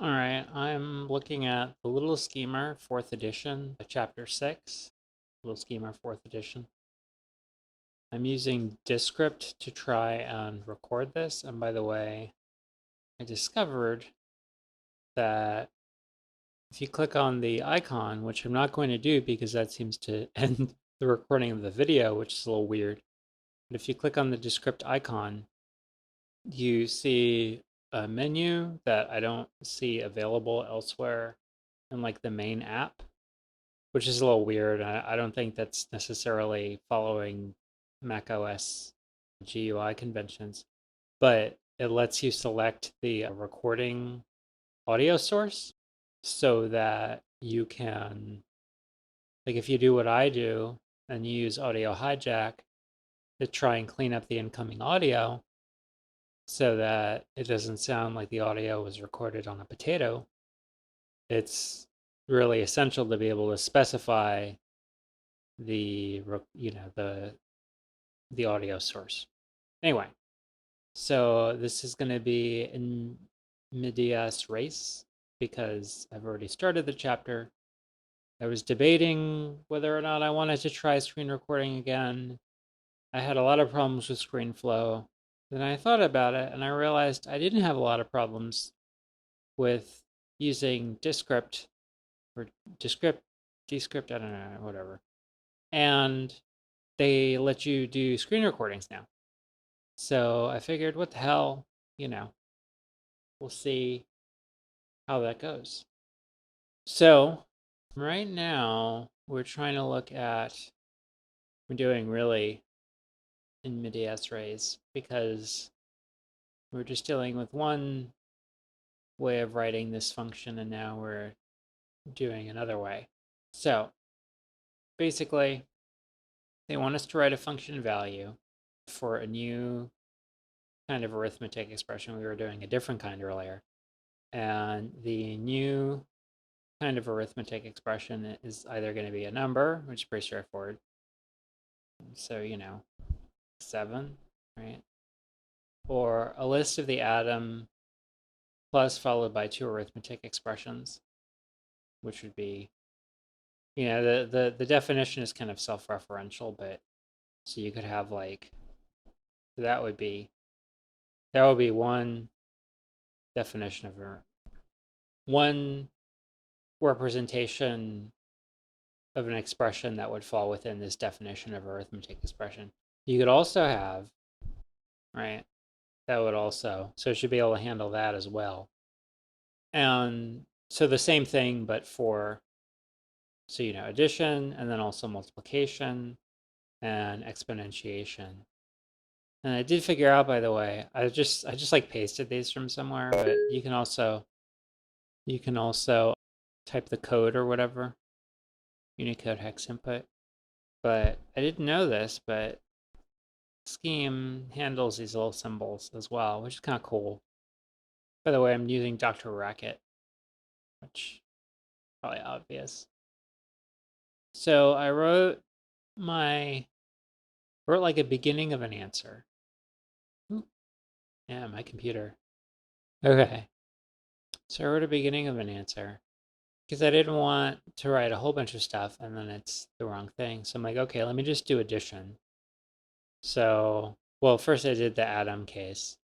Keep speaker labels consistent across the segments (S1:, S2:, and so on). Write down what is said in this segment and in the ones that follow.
S1: All right, I'm looking at the Little Schemer, 4th edition, chapter 6, Little Schemer, 4th edition. I'm using Descript to try and record this. And by the way, I discovered that if you click on the icon, which I'm not going to do because that seems to end the recording of the video, which is a little weird. But if you click on the Descript icon, you see a menu that I don't see available elsewhere in like the main app, which is a little weird. I don't think that's necessarily following macOS GUI conventions, but it lets you select the recording audio source so that you can, like, if you do what I do and you use Audio Hijack to try and clean up the incoming audio so that it doesn't sound like the audio was recorded on a potato, it's really essential to be able to specify the the audio source. Anyway, so this is going to be in medias res because I've already started the chapter. I was debating whether or not I wanted to try screen recording again. I had a lot of problems with ScreenFlow. Then I thought about it and I realized I didn't have a lot of problems with using Descript or Descript, I don't know, whatever. And they let you do screen recordings now. So I figured, what the hell, you know, we'll see how that goes. So right now, we're trying to look at, we're doing really in medias res because we're just dealing with one way of writing this function and now we're doing another way. So basically, they want us to write a function value for a new kind of arithmetic expression. We were doing a different kind earlier. And the new kind of arithmetic expression is either going to be a number, which is pretty straightforward. So, 7, right? Or a list of the atom plus followed by two arithmetic expressions, which would be, the definition is kind of self-referential, but so you could have like, that would be, one definition of one representation of an expression that would fall within this definition of arithmetic expression. You could also have, right, that would also, so it should be able to handle that as well. And so the same thing, but for, so, addition and then also multiplication and exponentiation. And I did figure out, by the way, I just like pasted these from somewhere, but you can also type the code or whatever, Unicode hex input. But I didn't know this, but Scheme handles these little symbols as well, which is kind of cool. By the way, I'm using Dr. Racket, which is probably obvious. So I wrote like a beginning of an answer. Ooh, yeah, my computer. Okay. So I wrote a beginning of an answer because I didn't want to write a whole bunch of stuff and then it's the wrong thing. So I'm like, okay, let me just do addition. So, well, first I did the atom case.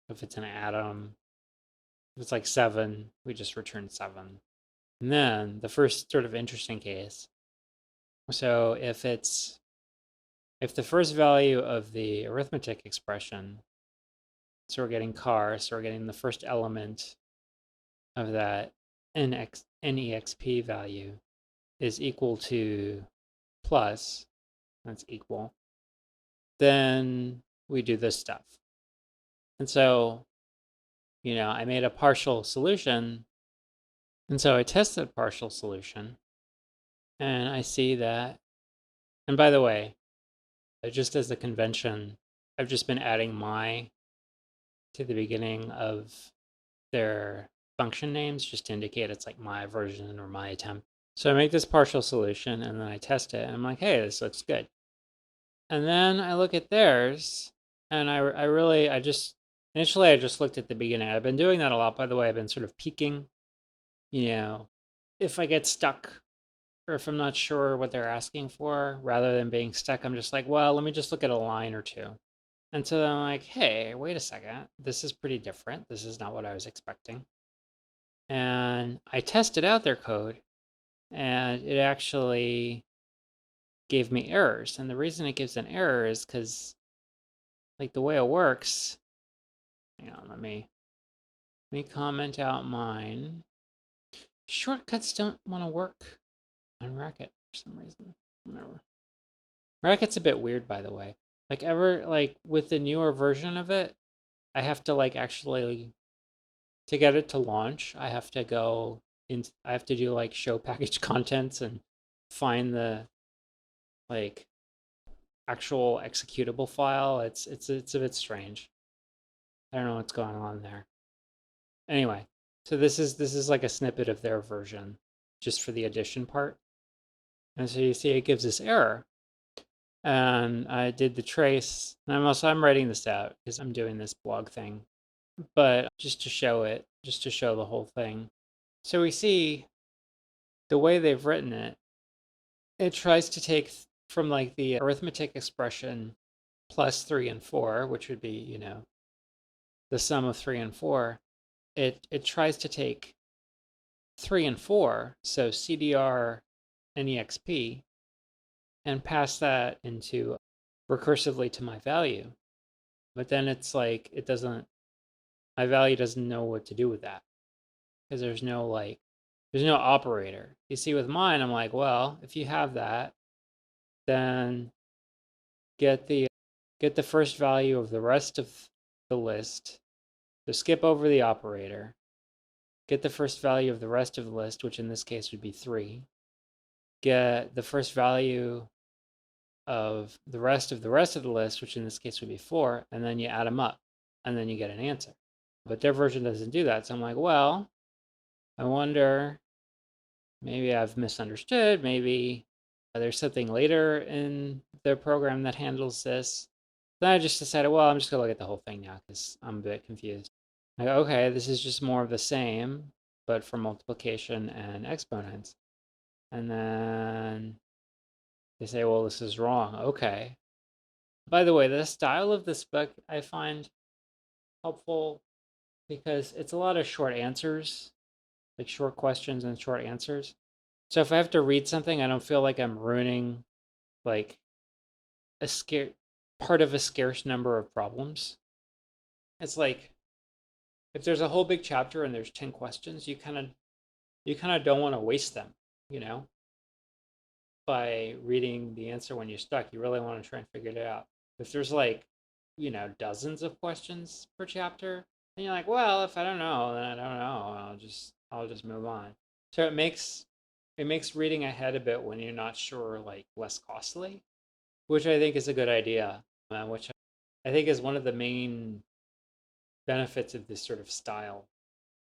S1: If it's an atom, if it's like 7, we just return 7. And then the first sort of interesting case. So if the first value of the arithmetic expression, so we're getting car, so we're getting the first element of that NEXP value is equal to plus, that's equal, then we do this stuff. And so, I made a partial solution. And so I tested partial solution and I see that, and by the way, just as a convention, I've just been adding my to the beginning of their function names just to indicate it's like my version or my attempt. So I make this partial solution and then I test it and I'm like, hey, this looks good. And then I look at theirs and I just Initially, I just looked at the beginning. I've been doing that a lot, by the way. I've been sort of peeking, you know, if I get stuck or if I'm not sure what they're asking for, rather than being stuck, I'm just like, well, let me just look at a line or two. And so I'm like, hey, wait a second. This is pretty different. This is not what I was expecting. And I tested out their code, and it actually gave me errors. And the reason it gives an error is because, like, the way it works, hang on, let me comment out mine. Shortcuts don't want to work on Racket for some reason. Whatever. Racket's a bit weird, by the way. Like with the newer version of it, I have to like actually to get it to launch, I have to go in. I have to do like show package contents and find the like actual executable file. It's a bit strange. I don't know what's going on there. Anyway, so this is like a snippet of their version, just for the addition part. And so you see it gives this error. And I did the trace. And I'm writing this out because I'm doing this blog thing, but just to show it, just to show the whole thing. So we see the way they've written it, it tries to take from like the arithmetic expression plus 3 and 4, which would be, the sum of 3 and 4. It tries to take 3 and 4, so CDR and EXP, and pass that into recursively to my value. But then it's like my value doesn't know what to do with that because there's no operator. You see, with mine, I'm like, well, if you have that, then get the first value of the rest of the list. So skip over the operator. Get the first value of the rest of the list, which in this case would be 3. Get the first value of the rest of the list, which in this case would be 4, and then you add them up, and then you get an answer. But their version doesn't do that. So I'm like, well, I wonder, maybe I've misunderstood. Maybe there's something later in the program that handles this. Then I just decided, well, I'm just going to look at the whole thing now because I'm a bit confused. I go, okay, this is just more of the same, but for multiplication and exponents. And then they say, well, this is wrong. Okay. By the way, the style of this book I find helpful because it's a lot of short answers, like short questions and short answers. So if I have to read something, I don't feel like I'm ruining like a scare part of a scarce number of problems. It's like if there's a whole big chapter and there's 10 questions, you kind of don't want to waste them, you know, by reading the answer when you're stuck. You really want to try and figure it out. If there's like, dozens of questions per chapter, and you're like, well, if I don't know, then I don't know. I'll just move on. So it makes reading ahead a bit when you're not sure like less costly, which I think is a good idea, which I think is one of the main benefits of this sort of style,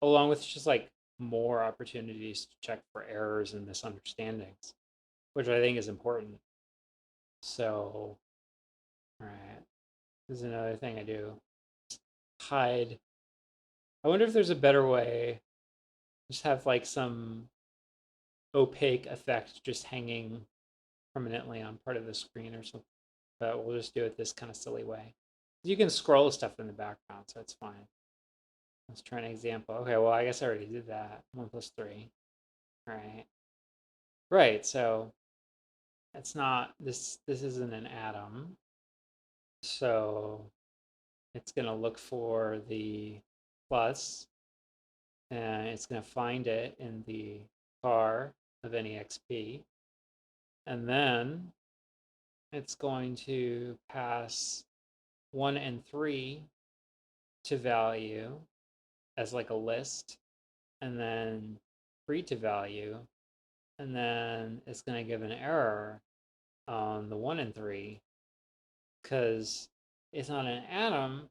S1: along with just like more opportunities to check for errors and misunderstandings, which I think is important. So, all right, this is another thing I do. Hide. I wonder if there's a better way. Just have like some opaque effect just hanging permanently on part of the screen or something. But we'll just do it this kind of silly way. You can scroll stuff in the background, so it's fine. Let's try an example. Okay, well, I guess I already did that. 1 plus 3. All right. Right, so it's not, this isn't an atom. So it's going to look for the plus, and it's going to find it in the car of any XP. And then it's going to pass 1 and 3 to value as like a list, and then 3 to value, and then it's going to give an error on the 1 and 3 because it's not an atom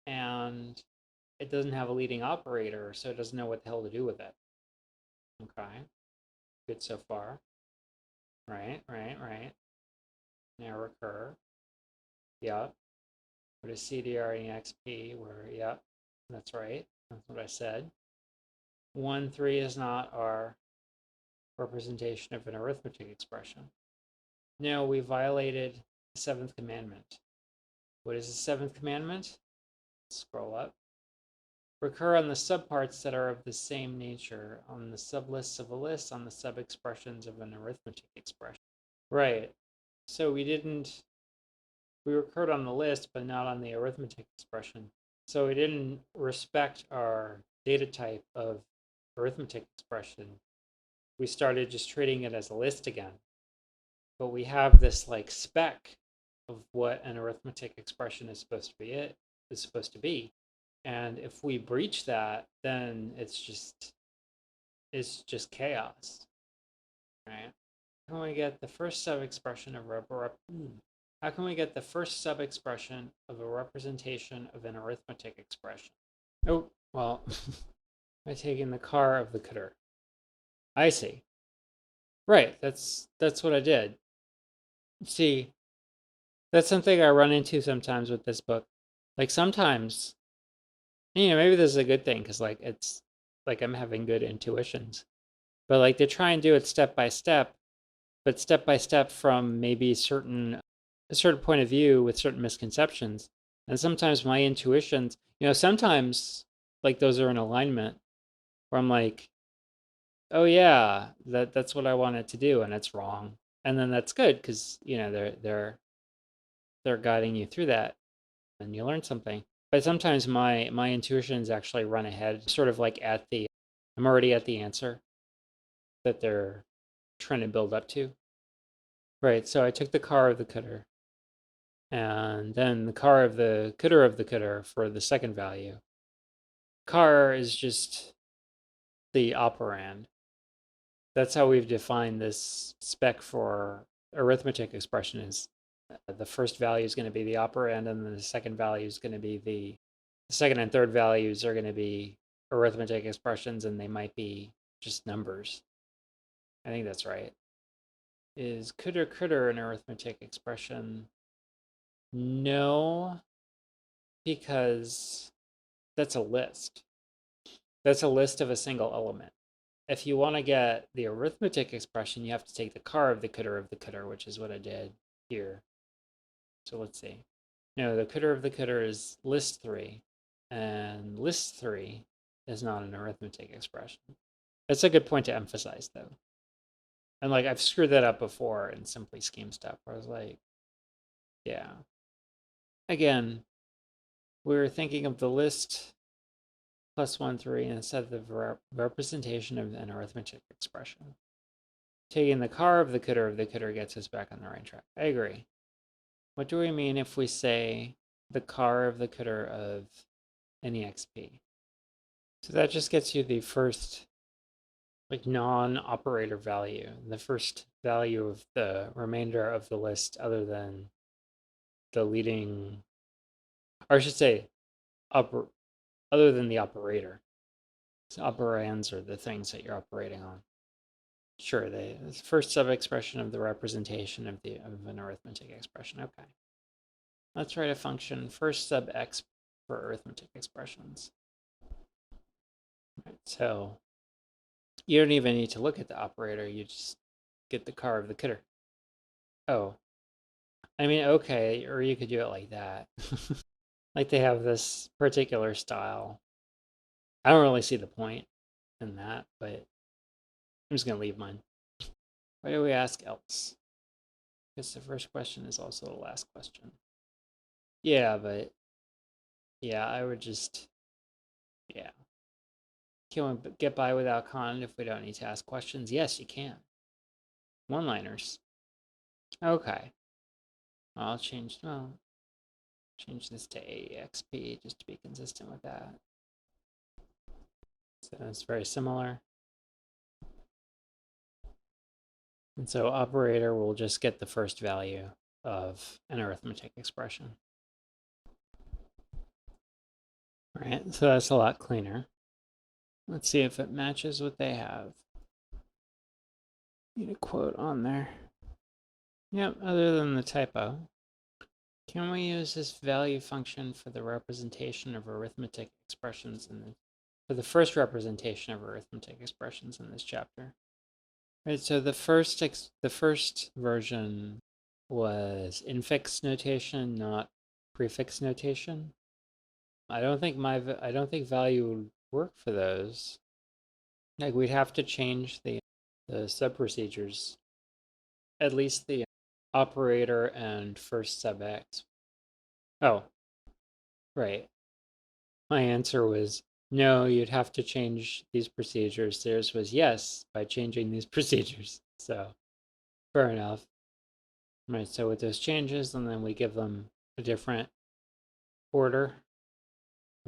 S1: and it doesn't have a leading operator, so it doesn't know what the hell to do with it. Okay, good so far. Right. Now recur. Yep. What is CDR and XP? Where, yeah, that's right. That's what I said. 1, 3 is not our representation of an arithmetic expression. No, we violated the seventh commandment. What is the seventh commandment? Scroll up. Recur on the subparts that are of the same nature, on the sublists of a list, on the sub-expressions of an arithmetic expression. Right. So we recurred on the list, but not on the arithmetic expression. So we didn't respect our data type of arithmetic expression. We started just treating it as a list again. But we have this like spec of what an arithmetic expression is supposed to be. And if we breach that, then it's just chaos, right? How can we get the first sub-expression of how can we get the first sub-expression of a representation of an arithmetic expression? Oh, well, by taking the car of the Qadr. I see. Right, that's what I did. See, that's something I run into sometimes with this book. Like sometimes, maybe this is a good thing because like it's like I'm having good intuitions. But like they try and do it step by step, but step by step from maybe a certain point of view with certain misconceptions. And sometimes my intuitions, sometimes like those are in alignment where I'm like, oh yeah, that's what I wanted to do, and it's wrong. And then that's good because they're guiding you through that and you learn something. But sometimes my intuitions actually run ahead, sort of like I'm already at the answer that they're trying to build up to. Right, so I took the car of the Qadr, and then the car of the Qadr for the second value. Car is just the operand. That's how we've defined this spec for arithmetic expression is the first value is going to be the operand, and then the second value is going to be the second and third values are going to be arithmetic expressions, and they might be just numbers. I think that's right. Is Qadr an arithmetic expression? No, because that's a list. That's a list of a single element. If you want to get the arithmetic expression, you have to take the car of the Qadr, which is what I did here. So let's see. No, the Qadr is list 3, and list 3 is not an arithmetic expression. That's a good point to emphasize, though. And like I've screwed that up before in Simply Scheme stuff, where I was like, yeah. Again, we were thinking of the list plus 1, 3 instead of the representation of an arithmetic expression. Taking the car of the Qadr gets us back on the right track. I agree. What do we mean if we say the car of the Qadr of any XP? So that just gets you the first like non-operator value, the first value of the remainder of the list other than the leading, or I should say, other than the operator. So operands are the things that you're operating on. Sure, the first sub-expression of the representation of an arithmetic expression. Okay. Let's write a function first sub x for arithmetic expressions. Right, so you don't even need to look at the operator, you just get the car of the Qadr. Oh. I mean, okay, or you could do it like that. Like they have this particular style. I don't really see the point in that, but I'm just gonna leave mine. Why do we ask else? Because the first question is also the last question. Yeah, but yeah, I would just, yeah. Can we get by without content if we don't need to ask questions? Yes, you can. One-liners. Okay. I'll change this to AXP just to be consistent with that. So it's very similar. And so operator will just get the first value of an arithmetic expression. All right, so that's a lot cleaner. Let's see if it matches what they have. Need a quote on there. Yep, other than the typo. Can we use this value function for the representation of arithmetic expressions for the first representation of arithmetic expressions in this chapter? Right, so the first version was infix notation, not prefix notation. I don't think value would work for those. Like we'd have to change the sub procedures, at least the operator and first sub x. Oh, right. My answer was no, you'd have to change these procedures. Theirs was yes, by changing these procedures. So fair enough. Right, so with those changes, and then we give them a different order,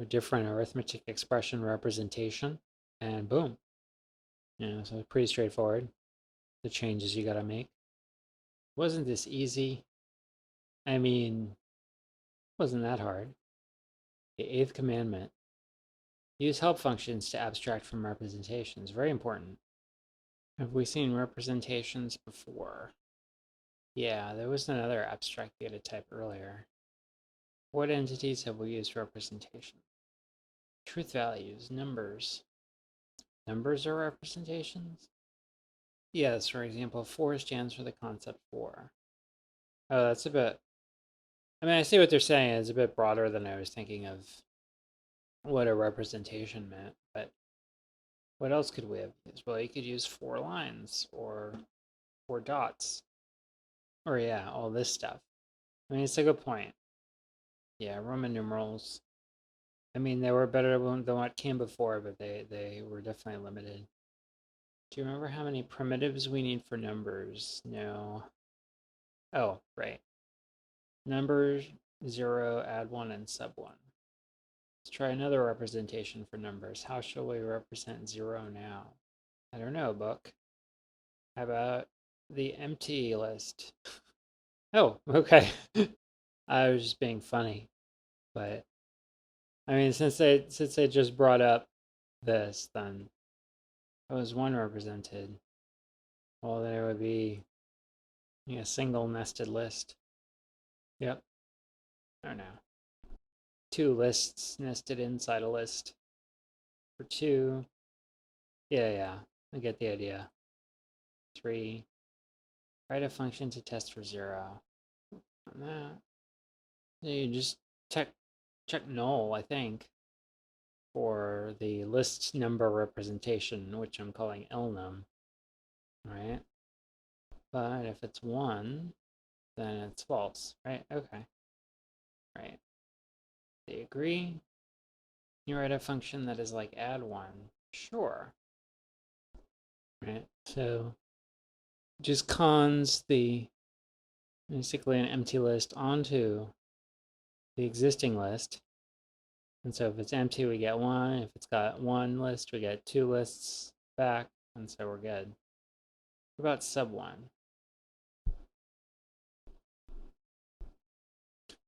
S1: a different arithmetic expression representation, and boom. So it's pretty straightforward. The changes you gotta make. Wasn't this easy? I mean, wasn't that hard. The eighth commandment. Use help functions to abstract from representations. Very important. Have we seen representations before? Yeah, there was another abstract data type earlier. What entities have we used representation? Truth values, numbers. Numbers are representations? Yes, for example, 4 stands for the concept 4. Oh, that's a bit... I mean, I see what they're saying. It's a bit broader than I was thinking of what a representation meant, but what else could we have used? Well, you could use 4 lines or 4 dots. Or yeah, all this stuff. I mean, it's a good point. Yeah, Roman numerals. I mean, they were better than what came before, but they were definitely limited. Do you remember how many primitives we need for numbers? No. Oh, right. Numbers 0, add 1, and sub 1. Let's try another representation for numbers. How shall we represent 0 now? I don't know, book. How about the empty list? Oh, okay. I was just being funny. But I mean, since they just brought up this, then it was 1 represented. Well, there would be a single nested list. Yep. I don't know. 2 lists nested inside a list. For 2. Yeah. I get the idea. 3. Write a function to test for 0. On that. You just check null, I think, for the list number representation, which I'm calling lnum, right? But if it's 1, then it's false, right? Okay. Right. They agree. You write a function that is like add 1. Sure. Right. So just cons basically an empty list onto the existing list. And so if it's empty, we get 1. If it's got 1 list, we get 2 lists back. And so we're good. What about sub 1?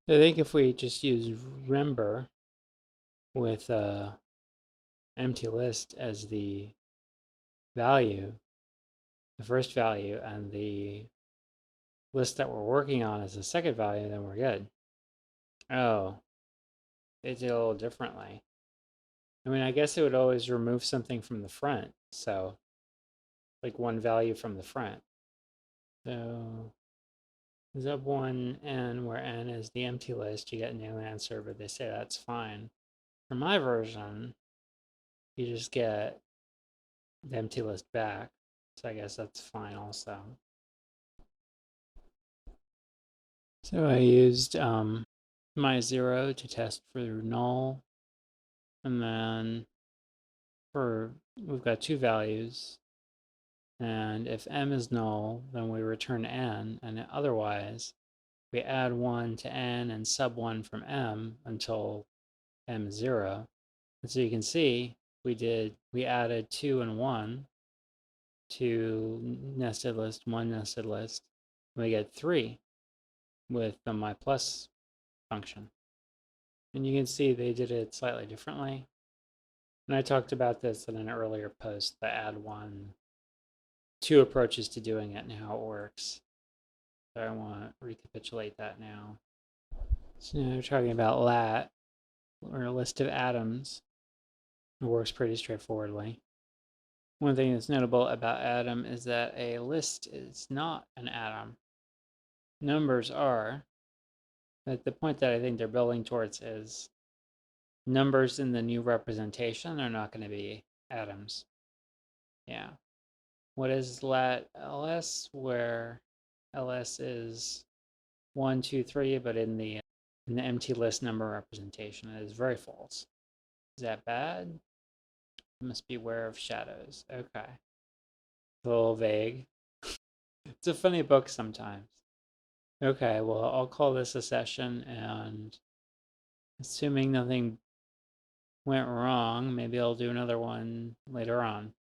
S1: I think if we just use remember with empty list as the value, the first value, and the list that we're working on as the second value, then we're good. Oh, they did a little differently. I mean, I guess it would always remove something from the front. So like 1 value from the front. So sub 1 n, where n is the empty list, you get a new answer, but they say that's fine. For my version, you just get the empty list back. So I guess that's fine also. So I used my 0 to test for null. And then we've got 2 values. And if m is null, then we return n. And otherwise, we add 1 to n and sub 1 from m until m is 0. And so you can see we added 2 and 1 to nested list, 1 nested list. We get 3 with the my plus function. And you can see they did it slightly differently. And I talked about this in an earlier post, the add 1, 2 approaches to doing it and how it works. So I want to recapitulate that now. So now we're talking about lat, or a list of atoms. It works pretty straightforwardly. One thing that's notable about atom is that a list is not an atom. Numbers are, but the point that I think they're building towards is numbers in the new representation are not going to be atoms. Yeah. What is lat ls, where ls is 1, 2, 3, but in the empty list number representation it is very false. Is that bad? You must be aware of shadows. Okay. A little vague. It's a funny book sometimes. Okay, well, I'll call this a session, and assuming nothing went wrong, maybe I'll do another one later on.